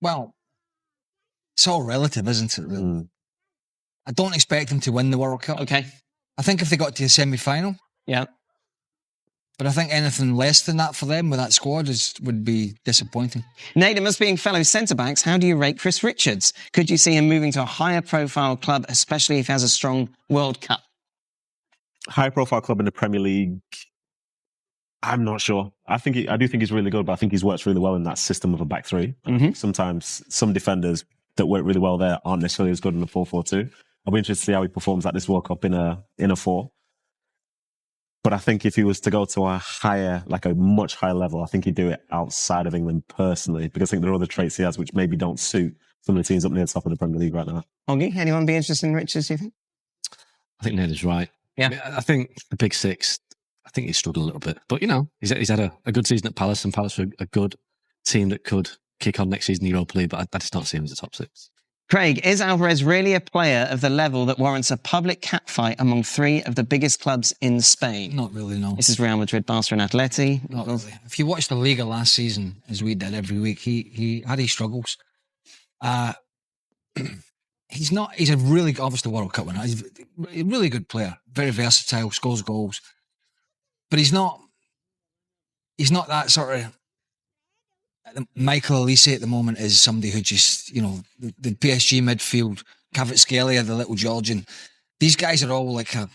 Well, it's all relative, isn't it, really? I don't expect them to win the World Cup. Okay. I think if they got to a semi-final. Yeah. But I think anything less than that for them with that squad would be disappointing. Nathan, as being fellow centre-backs, how do you rate Chris Richards? Could you see him moving to a higher profile club, especially if he has a strong World Cup? High profile club in the Premier League, I'm not sure. I do think he's really good, but I think he's worked really well in that system of a back three. Sometimes some defenders that work really well there aren't necessarily as good in a 4-4-2. I'll be interested to see how he performs at this World Cup in a 4. But I think if he was to go to a higher, like a much higher level, I think he'd do it outside of England personally, because I think there are other traits he has which maybe don't suit some of the teams up near the top of the Premier League right now. Oggy, anyone be interested in Richards, do you think? I think Ned is right. Yeah. I mean, I think the big six, I think he's struggled a little bit. But, you know, he's had a good season at Palace, and Palace were a good team that could kick on next season in the Europa League, but I just don't see him as a top 6. Craig, is Alvarez really a player of the level that warrants a public catfight among 3 of the biggest clubs in Spain? Not really, no. This is Real Madrid, Barca and Atleti. Not really. If you watched the Liga last season, as we did every week, he had his struggles. He's a really, obviously World Cup winner. He's a really good player, very versatile, scores goals. But he's not that sort of... Michael Elise at the moment is somebody who just, you know, the PSG midfield, Kvaratskhelia, the little Georgian. These guys are all like a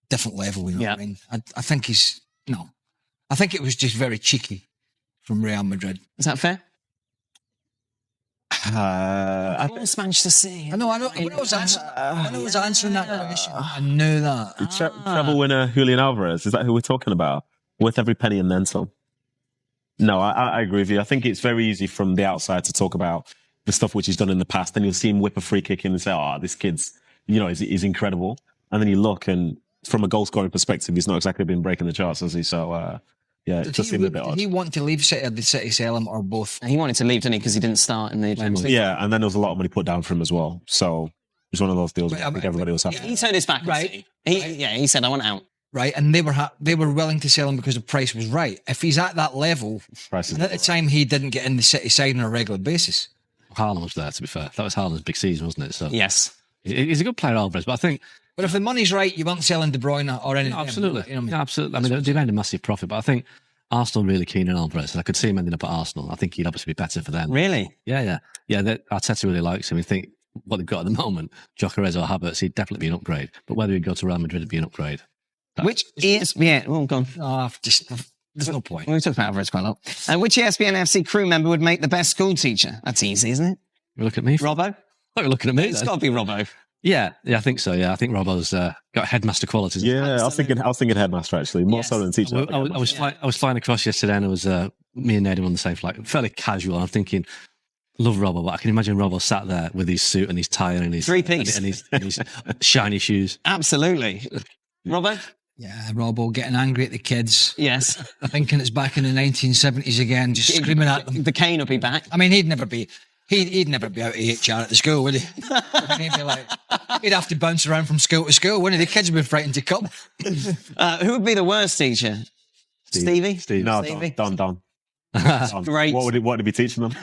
different level, you know what I mean? I think I think it was just very cheeky from Real Madrid. Is that fair? I Manchester City. I know. When I was answering that question, I knew that. Treble winner Julian Alvarez, is that who we're talking about? Worth every penny and then some. No, I agree with you. I think it's very easy from the outside to talk about the stuff which he's done in the past. Then you'll see him whip a free kick in and say, oh, this kid's, you know, he's incredible. And then you look, and from a goal scoring perspective, he's not exactly been breaking the charts, has he? So, yeah, it does seem a bit odd. Did he want to leave City, or did City sell him, or both? He wanted to leave, didn't he? Because he didn't start in the Champions League. Yeah, and then there was a lot of money put down for him as well. So it was one of those deals where I think everybody was happy. He turned his back. Right. He said, I want out. Right, and they were willing to sell him because the price was right. If he's at that level, and at the time he didn't get in the City side on a regular basis. Haaland was there, to be fair. That was Haaland's big season, wasn't it? So yes, he's a good player, Alvarez. But I think, if the money's right, you weren't selling De Bruyne or anything. Absolutely, you know what I mean? absolutely. I mean, they made a massive profit, but I think Arsenal are really keen on Alvarez. I could see him ending up at Arsenal. I think he'd obviously be better for them. Really? Yeah. Arteta really likes him. I think what they've got at the moment, Gyökeres or Havertz, he'd definitely be an upgrade. But whether he'd go to Real Madrid, it'd be an upgrade. Which ESPN? Oh, gone. There's no point. We talked about Alvarez quite a lot. Which ESPN FC crew member would make the best school teacher? That's easy, isn't it? You look at me. Robbo? You're looking at me. It's got to be Robbo. Yeah, I think so. Yeah, I think Robbo's got headmaster qualities. Yeah, I was thinking headmaster actually, more so than teacher. I was flying across yesterday, and it was me and Ned on the same flight, fairly casual. And I'm thinking, love Robbo, but I can imagine Robbo sat there with his suit and his tie and his 3-piece and his shiny shoes. Absolutely, Robbo. Yeah, Robbo getting angry at the kids. Yes. Thinking it's back in the 1970s again, just screaming at them. The cane will be back. I mean, he'd never be out of HR at the school, would he? He'd have to bounce around from school to school, wouldn't he? The kids would be frightened to come. Who would be the worst teacher? Stevie? No, Stevie? Don. Great. What would he be teaching them?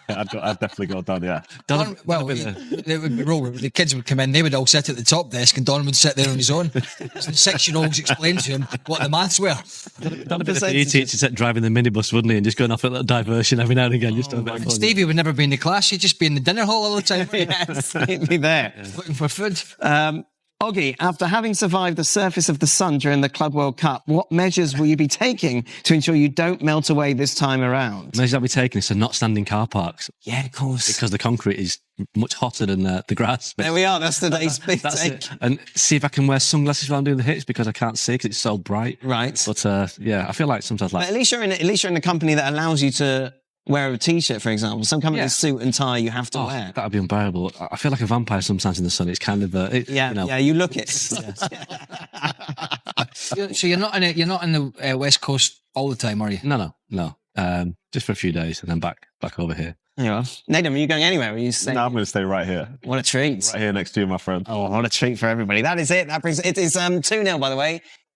I'd definitely go Don, yeah. The kids would come in, they would all sit at the top desk, and Don would sit there on his own. So the 6-year-olds explained to him what the maths were. Don would be the PE teacher driving the minibus, wouldn't he? And just going off at a little diversion every now and again. Stevie would never be in the class, he'd just be in the dinner hall all the time. Yes, he'd be there. Looking for food. Oggy, after having survived the surface of the sun during the Club World Cup, what measures will you be taking to ensure you don't melt away this time around? Measures I'll be taking is to not stand in car parks. Yeah, of course. Because the concrete is much hotter than the grass. There we are. That's today's big take. And see if I can wear sunglasses while I'm doing the hits because I can't see because it's so bright. Right. But I feel like sometimes But at least you're in a company that allows you to wear a t-shirt, for example. Some companies suit and tie you have to wear. That would be unbearable. I feel like a vampire sometimes in the sun. It's kind of you look it. So you're not in the West Coast all the time, are you? No. Just for a few days and then back over here. There you are. Nathan, are you going anywhere? Are you staying? No, I'm going to stay right here. What a treat. Right here next to you, my friend. Oh, what a treat for everybody. That is it. It is 2-0, by the way.